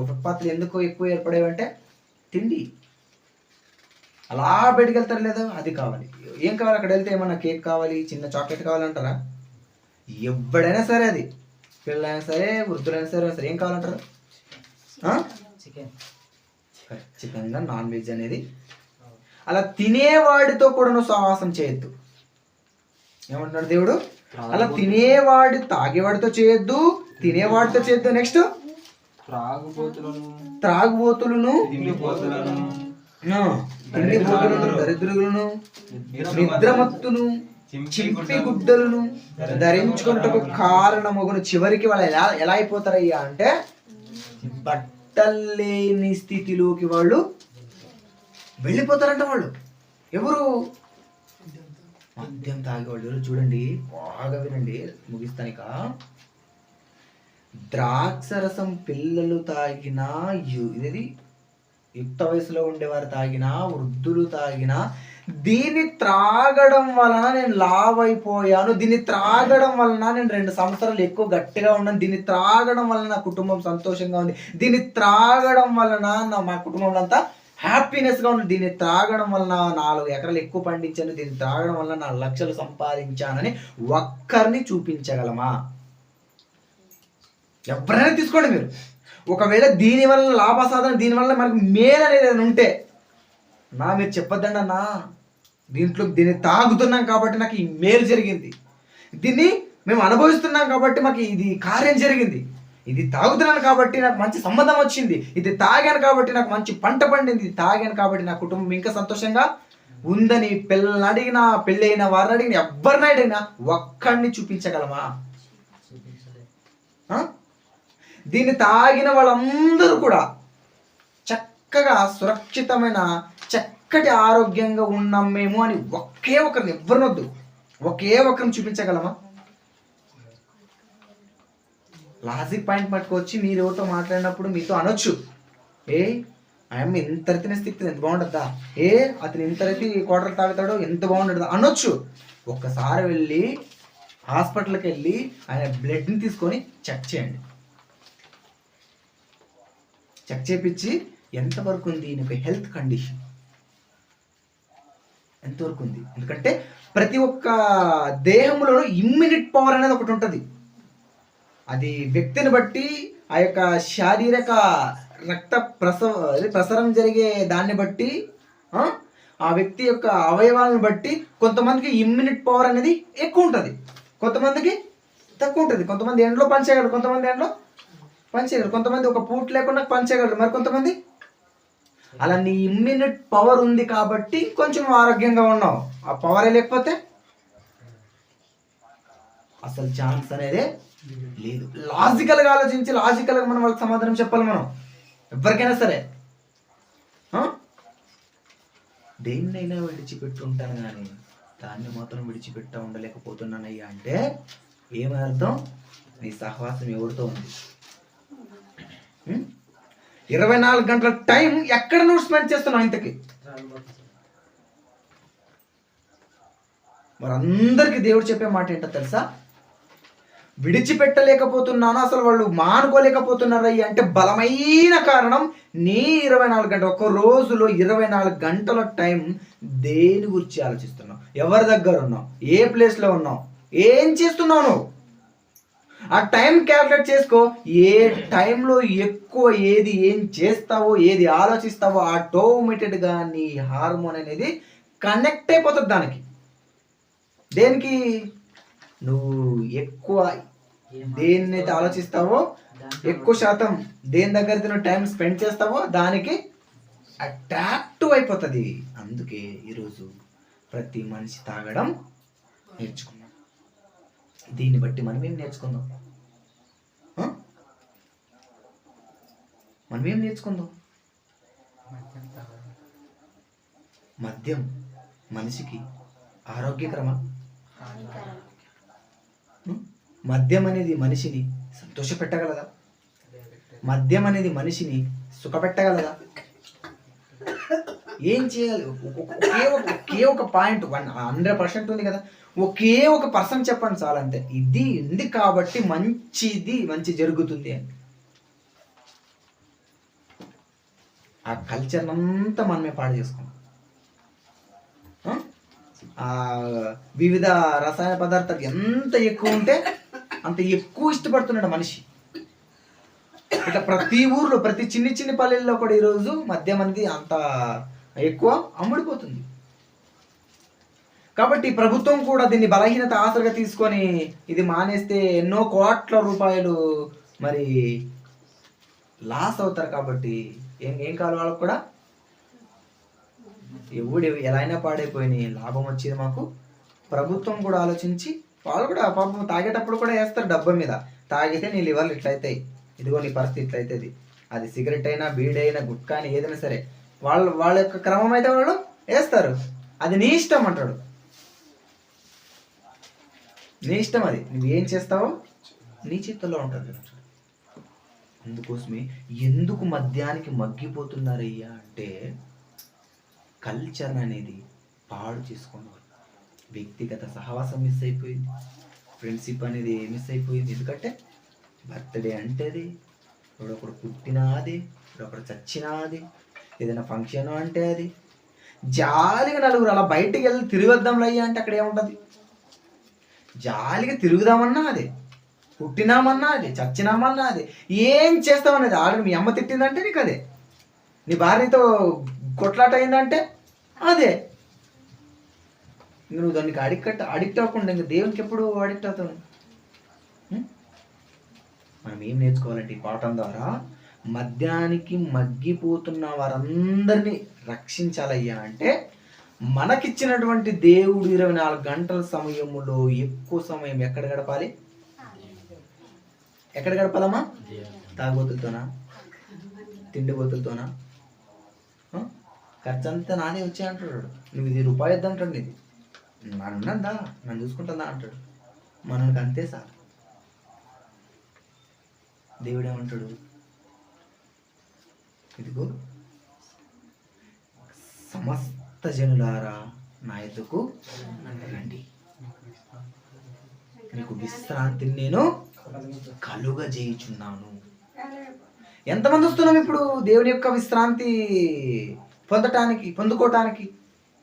ఫుట్పాత్లు ఎందుకు ఎక్కువ ఏర్పడేవంటే తిండి. అలా బయటికి వెళ్తారు లేదా? అది కావాలి. ఏం కావాలి? అక్కడ వెళ్తే ఏమన్నా కేక్ కావాలి, చిన్న చాక్లెట్ కావాలంటారా? ఎవడైనా సరే, అది పిల్లలైనా సరే, వృద్ధులైనా సరే ఏం కావాలంటారు? ఖచ్చితంగా నాన్ వెజ్ అనేది. అలా తినేవాడితో కూడా నువ్వు సహవాసం చేయొద్దు. ఏమంటున్నాడు దేవుడు? అలా తాగేవాడితో చేయొద్దు, తినేవాడితో చేయొద్దు. నెక్స్ట్ త్రాగుబోతులను తిండి భోగులను దరిద్రులను నిద్రమత్తును చింపి గుడ్డలను ధరించుకున్నటకు కారణమగును. చివరికి వాళ్ళు ఎలా అయిపోతారయ్యా అంటే బట్టలేని స్థితిలోకి వాళ్ళు వెళ్ళిపోతారంట. వాళ్ళు ఎవరు? మద్యం తాగేవాళ్ళు. చూడండి బాగా వినండి, ముగిస్తానిక. ద్రాక్షరసం పిల్లలు తాగినా, ఇది యుక్త వయసులో ఉండేవారు తాగినా, వృద్ధులు తాగినా, దీన్ని త్రాగడం వలన నేను లావ్ అయిపోయాను, దీన్ని త్రాగడం వలన నేను 2 సంవత్సరాలు ఎక్కువ గట్టిగా ఉన్నాను, దీన్ని త్రాగడం వలన నా కుటుంబం సంతోషంగా ఉంది, దీన్ని త్రాగడం వలన మా కుటుంబంలో అంతా హ్యాపీనెస్గా ఉంది, దీన్ని త్రాగడం వలన 4 ఎకరాలు ఎక్కువ పండించాను, దీన్ని త్రాగడం వలన 4 లక్షలు సంపాదించానని ఒక్కరిని చూపించగలమా? ఎవరైనా తీసుకోండి మీరు. ఒకవేళ దీనివల్ల లాభసాధన, దీనివల్ల మనకు మేలు అనేది ఉంటే మీరు చెప్పొద్దండి అన్నా, దీన్ని తాగుతున్నాం కాబట్టి నాకు ఈ మేలు జరిగింది, దీన్ని మేము అనుభవిస్తున్నాం కాబట్టి మాకు ఇది కార్యం జరిగింది, ఇది తాగుతున్నాను కాబట్టి నాకు మంచి సంబంధం వచ్చింది, ఇది తాగాను కాబట్టి నాకు మంచి పంట పండింది, ఇది తాగాను కాబట్టి నా కుటుంబం ఇంకా సంతోషంగా ఉందని పిల్లల్ని అడిగినా, పెళ్ళి అయిన వారిని అడిగినా, ఎవరిని అడిగినా ఒక్కడిని చూపించగలమా? దీన్ని తాగిన వాళ్ళందరూ కూడా చక్కగా సురక్షితమైన చక్కటి ఆరోగ్యంగా ఉన్నాం మేము అని ఒకే ఒకరిని, ఎవరినొద్దు, ఒకే ఒకరిని చూపించగలమా? లాజిక్ పాయింట్ పట్టుకొచ్చి మీరు ఎవరితో మాట్లాడినప్పుడు మీతో అనొచ్చు, ఆయమ్మ ఇంత రీతిన స్థితి ఎంత బాగుంటుందా, అతను ఇంత రీతి క్వార్టర్ తాగుతాడో ఎంత బాగుంటుందా అనొచ్చు. ఒక్కసారి వెళ్ళి హాస్పిటల్కి వెళ్ళి ఆయన బ్లడ్ని తీసుకొని చెక్ చేయండి. చెక్ చేపించి ఎంతవరకు ఉంది ఈయనకు హెల్త్ కండిషన్, ఎంతవరకు ఉంది. ఎందుకంటే ప్రతి ఒక్క దేహంలోనూ ఇమ్యూనిటీ పవర్ అనేది ఒకటి ఉంటుంది. అది వ్యక్తిని బట్టి, ఆ యొక్క శారీరక రక్త ప్రసరం జరిగే దాన్ని బట్టి, ఆ వ్యక్తి యొక్క అవయవాలను బట్టి కొంతమందికి ఇమ్యూనిటీ పవర్ అనేది ఎక్కువ ఉంటుంది, కొంతమందికి తక్కువ ఉంటుంది. కొంతమంది ఎండలో పనిచేయగలరు, కొంతమంది ఎండలో పనిచేయగలరు, కొంతమంది ఒక పూట లేకుండా పనిచేయగలరు, మరి కొంతమంది అలా. నీ ఇమ్యూనిటీ పవర్ ఉంది కాబట్టి కొంచెం ఆరోగ్యంగా ఉన్నావు. ఆ పవరే లేకపోతే అసలు ఛాన్స్ అనేది లేదు. లాజికల్గా ఆలోచించి లాజికల్గా మనం వాళ్ళకి సమాధానం చెప్పాలి. మనం ఎవరికైనా సరే దేన్నైనా విడిచిపెట్టి ఉంటాను కానీ దాన్ని మాత్రం విడిచిపెట్టా ఉండలేకపోతున్నానయ్యా అంటే ఏమని అర్థం? నీ సహవాసం ఎవరితో ఉంది? 24 గంటల టైం ఎక్కడ నువ్వు స్పెండ్ చేస్తున్నావు ఇంతకి? మరి అందరికీ దేవుడు చెప్పే మాట ఏంటో తెలుసా? విడిచిపెట్టలేకపోతున్నాను, అసలు వాళ్ళు మానుకోలేకపోతున్నారు అంటే బలమైన కారణం నీ 24 గంటలు, ఒక రోజులో 24 గంటల టైం దేని గురించి ఆలోచిస్తున్నావు? ఎవరి దగ్గర ఉన్నావు? ఏ ప్లేస్లో ఉన్నావు? ఏం చేస్తున్నావు నువ్వు? ఆ టైం క్యాల్కులేట్ చేసుకో. ఏ టైంలో ఎక్కువ ఏం చేస్తావో, ఏది ఆలోచిస్తావో ఆటోమేటెడ్గా నీ హార్మోన్ అనేది కనెక్ట్ అయిపోతుంది దానికి. దేనికి? నువ్వు ఎక్కువ దేన్నైతే ఆలోచిస్తావో, ఎక్కువ శాతం దేని దగ్గర నువ్వు టైం స్పెండ్ చేస్తావో దానికి అట్రాక్టివ్ అయిపోతుంది. అందుకే ఈరోజు ప్రతి మనిషి తాగడం నేర్చుకున్నాం. దీన్ని బట్టి మనం ఏం నేర్చుకుందాం? మనం ఏం నేర్చుకుందాం? మద్యం మనిషికి ఆరోగ్యకరమా? మద్యం అనేది మనిషిని సంతోషపెట్టగలదా? మద్యం అనేది మనిషిని సుఖపెట్టగలదా? ఏం చేయాలి? ఒకే ఒక పాయింట్ 100% ఉంది కదా, ఒకే ఒక పర్సెంట్ చెప్పండి చాలు, అంతే. ఇది ఉంది కాబట్టి మంచి జరుగుతుంది అని. ఆ కల్చర్ అంతా మనమే పాడు చేసుకున్నాం. ఆ వివిధ రసాయన పదార్థాలు ఎంత ఎక్కువ ఉంటే అంత ఎక్కువ ఇష్టపడుతున్నాడు మనిషి. ఇట్లా ప్రతి ఊర్లో, ప్రతి చిన్ని పల్లెల్లో కూడా ఈరోజు మద్యం అనేది అంత ఎక్కువ అమ్ముడిపోతుంది. కాబట్టి ప్రభుత్వం కూడా దీన్ని బలహీనత ఆసరగా తీసుకొని ఇది మానేస్తే ఎన్నో కోట్ల రూపాయలు మరి లాస్ అవుతారు. కాబట్టి ఏం కావాలి వాళ్ళకు కూడా? ఎవడు ఎలా అయినా పాడైపోయినాయి, లాభం వచ్చేది మాకు. ప్రభుత్వం కూడా ఆలోచించి వాళ్ళు కూడా పాపం తాగేటప్పుడు కూడా వేస్తారు డబ్బా మీద, తాగితే నీ లివర్లు ఇట్లయితాయి, ఇదిగో నీ పరిస్థితి ఇట్లయితుంది. అది సిగరెట్ అయినా బీడైనా గుట్కా అయినా ఏదైనా సరే వాళ్ళ యొక్క క్రమం అయితే వాళ్ళు వేస్తారు. అది నీ ఇష్టం అంటాడు, నీ ఇష్టం, అది నువ్వేం చేస్తావో నీ చేతుల్లో ఉంటుంది. అందుకోసమే ఎందుకు మద్యానికి మగ్గిపోతున్నారయ్యా అంటే కల్చర్ అనేది పాడు చేసుకున్నారు. వ్యక్తిగత సహవాసం మిస్ అయిపోయింది, ఫ్రెండ్షిప్ అనేది మిస్ అయిపోయింది. ఎందుకంటే బర్త్డే అంటే అది, ఒకడు పుట్టినా అది, ఒకడు చచ్చినా అది, ఏదైనా ఫంక్షన్ అంటే అది, జాలిగా నలుగురు అలా బయటికి వెళ్ళి తిరిగొద్దాంలో అయ్యా అంటే అక్కడ ఏముంటుంది? జాలిగా తిరుగుదామన్నా అదే, పుట్టినామన్నా అది, చచ్చినామన్నా అది, ఏం చేస్తామన్నది. ఆల్రెడీ మీ అమ్మ తిట్టిందంటే నీకు అదే, నీ భార్యతో కొట్లాట అయిందంటే అదే. నువ్వు దానికి అడిక్ట్ అవ్వకుండా ఇంకా దేవునికి ఎప్పుడు అడిక్ట్ అవుతావు? మనం ఏం నేర్చుకోవాలంటే ఈ పాఠం ద్వారా మద్యానికి మగ్గిపోతున్న వారందరినీ రక్షించాలయ్యా అంటే మనకిచ్చినటువంటి దేవుడు 24 గంటల సమయములో ఎక్కువ సమయం ఎక్కడ గడపాలి? ఎక్కడ గడపాలమ్మా? తాగుబోతులతోనా, తిండిబోతులతోనా? ఖర్చు అంతా నాదే వచ్చే అంటాడు. నువ్వు ఇది రూపాయి వద్ద అంటాడు, నీది నన్నుందా నన్ను చూసుకుంటుందా అంటాడు. మనకి అంతే సార్. దేవుడు ఏమంటాడు? ఇదిగో సమస్త జనులారా నా ఎద్దుకు రండి, నీకు విశ్రాంతిని నేను కలుగజేయుచున్నాను. ఎంతమంది వస్తున్నాం ఇప్పుడు దేవుని యొక్క విశ్రాంతి పొందుకోవటానికి?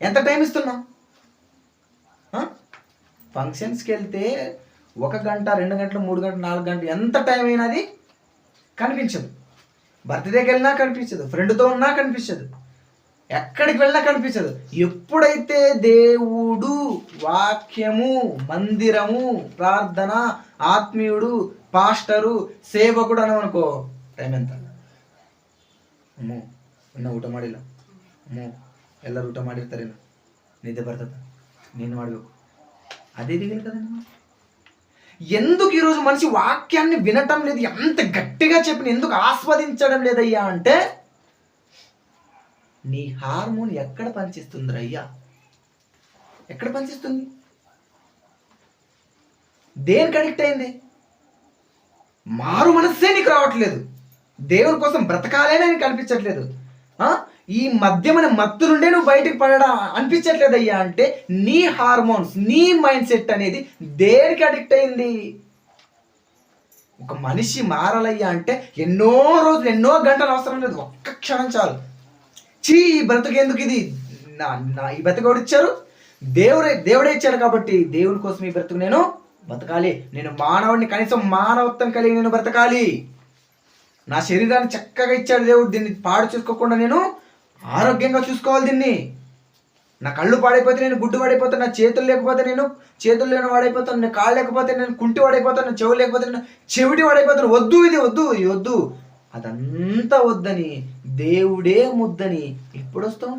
ఎంత టైం ఇస్తున్నాం? ఫంక్షన్స్కి వెళ్తే 1 గంట 2 గంటలు 3 గంటలు 4 గంటలు ఎంత టైం అయినా అది కనిపించదు. బర్త్డేకి వెళ్ళినా కనిపించదు, ఫ్రెండ్తో ఉన్నా కనిపించదు, ఎక్కడికి వెళ్ళినా కనిపించదు. ఎప్పుడైతే దేవుడు, వాక్యము, మందిరము, ప్రార్థన, ఆత్మీయుడు, పాస్టరు, సేవకుడు అని అనుకో, టైం ఎంత? ಅಮ್ಮೋ ಇನ್ನು ಊಟ ಮಾಡಿಲ್ಲ, ಅಮ್ಮೋ ಎಲ್ಲರೂ ಊಟ ಮಾಡಿರ್ತಾರೇನು, ನಿದ್ದೆ ಬರ್ತದ, నేను ಮಾಡಬೇಕು, అదే దిగింది కదండి. ఎందుకు ఈరోజు మనిషి వాక్యాన్ని వినటం లేదు? ఎంత గట్టిగా చెప్పిన ఎందుకు ఆస్వాదించడం లేదయ్యా అంటే నీ హార్మోన్ ఎక్కడ పనిచేస్తుంది అయ్యా? ఎక్కడ పనిచేస్తుంది? దేనికి అడిక్ట్ అయింది? మారు మనస్సే నీకు రావట్లేదు, దేవుని కోసం బ్రతకాలేనే నీకు అనిపించట్లేదు, ఈ మద్యమైన మత్తు నుండే నువ్వు బయటకు పడడం అనిపించట్లేదు అయ్యా అంటే నీ హార్మోన్స్, నీ మైండ్ సెట్ అనేది దేనికి అడిక్ట్ అయింది? ఒక మనిషి మారాలయ్యా అంటే ఎన్నో రోజులు, ఎన్నో గంటలు అవసరం లేదు, ఒక్క క్షణం చాలు. ఈ బ్రతుకెందుకు, ఇది ఈ బ్రతుకు ఇచ్చారు, దేవుడే ఇచ్చాడు కాబట్టి దేవుని కోసం ఈ బ్రతుకు నేను బతకాలి, నేను మానవుడిని, కనీసం మానవత్వం కలిగి నేను బ్రతకాలి, నా శరీరాన్ని చక్కగా ఇచ్చాడు దేవుడు, దీన్ని పాడు చేసుకోకుండా నేను ఆరోగ్యంగా చూసుకోవాలి, దీన్ని నా కళ్ళు పాడైపోతే నేను గుడ్డు వాడైపోతాను, నా చేతులు లేకపోతే నేను చేతులు లేని వాడైపోతాను, నేను కాళ్ళు లేకపోతే నేను కుంటి వాడైపోతాను, నా చెవులు లేకపోతే నేను చెవిటి వాడైపోతాను. వద్దు, ఇది వద్దు, ఇది వద్దు, అదంతా వద్దని, దేవుడే ముద్దని ఎప్పుడు వస్తాం?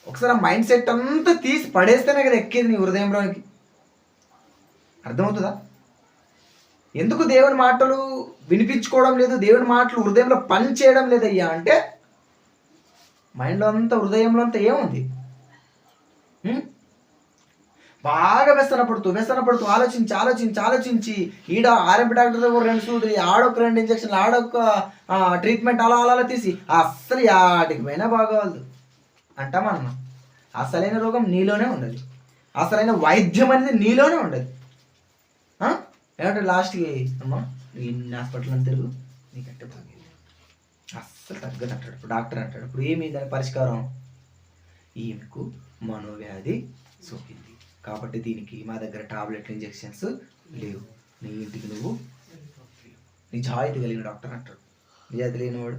ఒకసారి ఆ మైండ్ సెట్ అంతా తీసి పడేస్తేనే కదా ఎక్కేది నీ హృదయంలోనికి. అర్థమవుతుందా? ఎందుకు దేవుని మాటలు వినిపించుకోవడం లేదు, దేవుని మాటలు హృదయంలో పని చేయడం లేదయ్యా అంటే మైండ్లో అంతా, హృదయంలో అంతా ఏముంది? బాగా వ్యసనపడుతూ ఆలోచించి ఈడ ఆర్ఎంపీ డాక్టర్ దగ్గర 2 సూదులు, ఆడొక 2 ఇంజక్షన్లు, ఆడొక ట్రీట్మెంట్ అలా తీసి అస్సలు ఆటికి పోయినా బాగోదు అంటామన్నా. అసలైన రోగం నీలోనే ఉండదు, అసలైన వైద్యం అనేది నీలోనే ఉండదు. ఏమంటే లాస్ట్కి అమ్మా ఇన్ని హాస్పిటల్ అని తిరుగు, నీకంటే బాగా అస్సలు తగ్గదు అంటాడు. ఇప్పుడు డాక్టర్ అంటాడు, ఇప్పుడు ఏమి దాని పరిష్కారం? ఈమెకు మనోవ్యాధి సోకింది కాబట్టి దీనికి మా దగ్గర టాబ్లెట్లు, ఇంజెక్షన్స్ లేవు, నీ ఇంటికి నువ్వు నిజాయితీ కలిగిన డాక్టర్ అంటాడు. నిజాయితీ లేనివాడు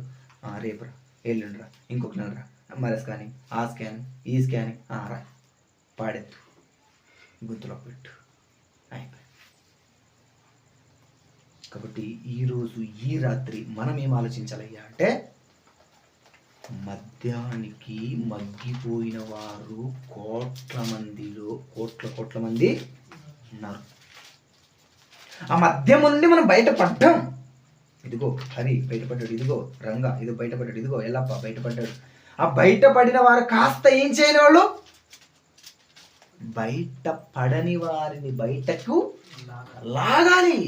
రేపురా, ఎల్లుండిరా, ఇంకొక నెలరా, మరి స్కానింగ్, ఆ స్కానింగ్, ఈ స్కానింగ్, రా పాడెత్తు, గుంతులో పెట్టు, అయిపోయి. కాబట్టి ఈరోజు ఈ రాత్రి మనం ఏం ఆలోచించాలయ్యా అంటే మద్యానికి మగ్గిపోయిన వారు కోట్ల మంది ఉన్నారు. ఆ మద్యం నుండి మనం బయటపడ్డాం. ఇదిగో హరి బయటపడ్డాడు, ఇదిగో రంగా ఇదిగో బయటపడ్డాడు, ఇదిగో ఎల్లప్ప బయటపడ్డాడు. ఆ బయటపడిన వారు కాస్త ఏం చేయని వాళ్ళు, బయట పడని వారిని బయటకు లాగాలి.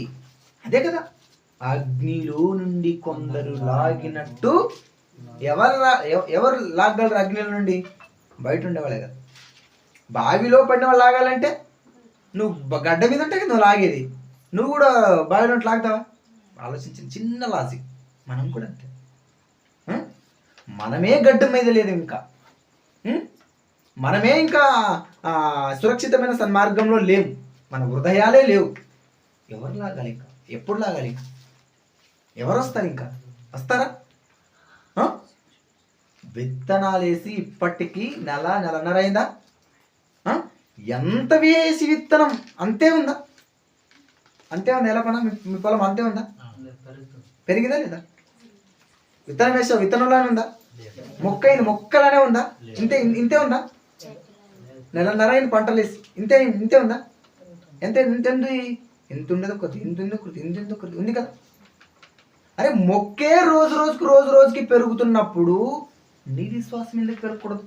అదే కదా, అగ్నిలో నుండి కొందరు లాగినట్టు. ఎవరు లాగలరు అగ్నిలో నుండి? బయట ఉండేవాళ్ళే కదా. బావిలో పడిన వాళ్ళు లాగాలంటే నువ్వు గడ్డ మీద ఉంటే నువ్వు లాగేది, నువ్వు కూడా బావిలో లాగుతావా? ఆలోచించింది చిన్న లాజిక్. మనం కూడా అంతే. మనమే గడ్డ మీద లేదు ఇంకా, మనమే ఇంకా సురక్షితమైన సన్మార్గంలో లేవు, మన హృదయాలే లేవు. ఎవరు లాగాలి ఇంకా? ఎప్పుడు లాగాలి ఇంకా? ఎవరు వస్తారు ఇంకా? వస్తారా? విత్తనాలు వేసి ఇప్పటికీ నెలన్నర అయిందా? ఎంత వేసి విత్తనం అంతే ఉందా? అంతే ఉందా? ఎలా పనా మీ పొలం అంతే ఉందా? పెరిగిందా లేదా? విత్తనం వేసావు, విత్తనంలానే ఉందా? మొక్క ఇది మొక్కలానే ఉందా? ఇంతే ఉందా? నెలన్నర అయింది పంటలు వేసి, ఇంతే ఉందా? ఎంత ఉండదు కొద్ది, ఇంత ఉంది కదా. అరే మొక్కే రోజు రోజుకి పెరుగుతున్నప్పుడు నీ విశ్వాసం ఎందుకు పెరగకూడదు?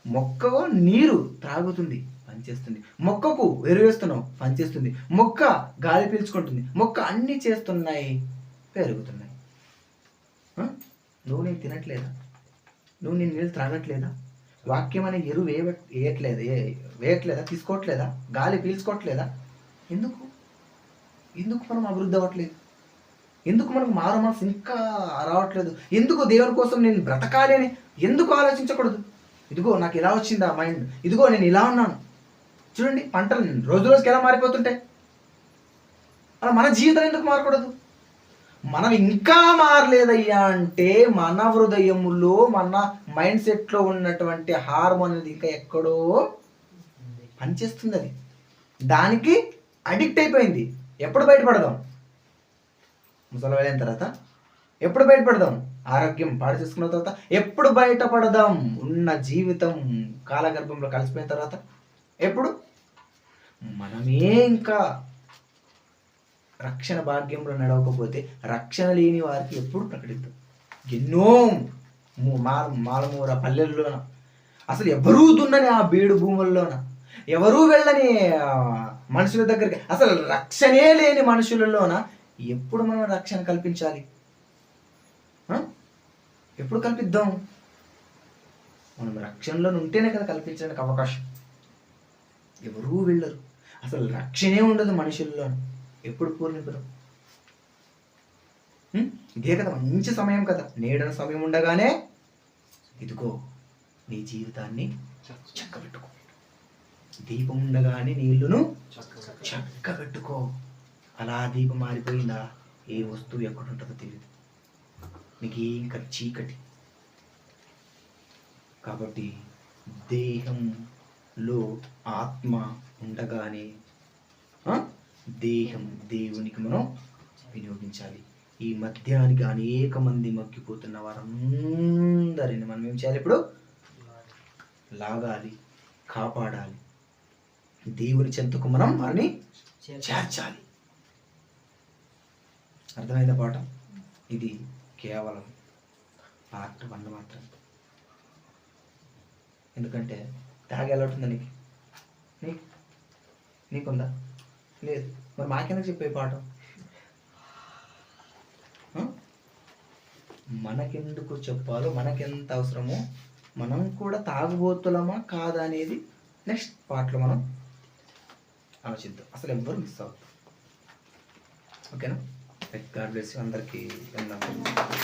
మొక్కకు నీరు త్రాగుతుంది, పనిచేస్తుంది. మొక్కకు ఎరువు వేస్తున్నావు, పనిచేస్తుంది. మొక్క గాలి పీల్చుకుంటుంది. మొక్క అన్నీ చేస్తున్నాయి, పెరుగుతున్నాయి. నువ్వు నేను తినట్లేదా? నువ్వు నేను నీళ్ళు త్రాగట్లేదా? వాక్యం అనే ఎరువు వేయట్లేదా? తీసుకోవట్లేదా? గాలి పీల్చుకోవట్లేదా? ఎందుకు మనం అభివృద్ధి అవ్వట్లేదు? ఎందుకు మనకు మారు మనసు ఇంకా రావట్లేదు? ఎందుకు దేవుని కోసం నేను బ్రతకాలి అని ఎందుకు ఆలోచించకూడదు? ఇదిగో నాకు ఇలా వచ్చింది ఆ మైండ్, ఇదిగో నేను ఇలా ఉన్నాను. చూడండి పంటలు రోజుకి ఎలా మారిపోతుంటాయి. అలా మన జీవితం ఎందుకు మారకూడదు? మనం ఇంకా మారలేదయ్యా అంటే మన హృదయములో, మన మైండ్ సెట్లో ఉన్నటువంటి హార్మోన్ అనేది ఇంకా ఎక్కడో పనిచేస్తుంది. అది దానికి అడిక్ట్ అయిపోయింది. ఎప్పుడు బయటపడదాం? ముసలి అయిన తర్వాత ఎప్పుడు బయటపడదాం? ఆరోగ్యం పాడు చేసుకున్న తర్వాత ఎప్పుడు బయటపడదాం? ఉన్న జీవితం కాలగర్భంలో కలిసిపోయిన తర్వాత ఎప్పుడు? మనమే ఇంకా రక్షణ భాగ్యంలో నడవకపోతే రక్షణ లేని వారికి ఎప్పుడు ప్రకటిద్దాం? ఎన్నో మాలమూర పల్లెల్లోన, అసలు ఎవరూ దున్నని ఆ బీడు భూముల్లోన, ఎవరూ వెళ్ళని మనుషుల దగ్గరికి, అసలు రక్షణే లేని మనుషులలోన ఎప్పుడు మనం రక్షణ కల్పించాలి? ఎప్పుడు కల్పిద్దాం? మనం రక్షణలో ఉంటేనే కదా కల్పించడానికి అవకాశం. ఎవరూ వెళ్ళరు, అసలు రక్షణే ఉండదు మనుషుల్లో. ఎప్పుడు పూర్ణిపురం? ఇదే కదా మంచి సమయం కదా. నేడన సమయం ఉండగానే ఇదిగో నీ జీవితాన్ని చక్కబెట్టుకో. దీపం ఉండగానే నీళ్లును చక్కబెట్టుకో. అలా దీపం మారిపోయిందా, ఏ వస్తువు ఎక్కడుంటుందో తెలియదు. నీకు ఇంకా చీకటి. కాబట్టి దేహంలో ఆత్మ ఉండగానే దేహం దేవునికి మనం వినియోగించాలి. ఈ మధ్యానికి అనేక మంది మగ్గిపోతున్న వారందరిని మనం ఏం చేయాలి? ఇప్పుడు లాగాలి, కాపాడాలి. దేవుని చెంతకు మనం వారిని చేర్చాలి. అర్థమైందా పాట? ఇది కేవలం పార్ట్ 1 మాత్రం. ఎందుకంటే తాగే అలవాటుందా నీకుందా? లేదు. మరి మాకెందుకు చెప్పే పాట? మనకెందుకు చెప్పాలో, మనకెంత అవసరమో, మనం కూడా తాగుబోతులమా కాదా అనేది నెక్స్ట్ పార్ట్లో మనం ఆలోచిద్దాం. అసలు ఎవ్వరు మిస్ అవుతాం. ఓకేనా? God bless you. అందరికీ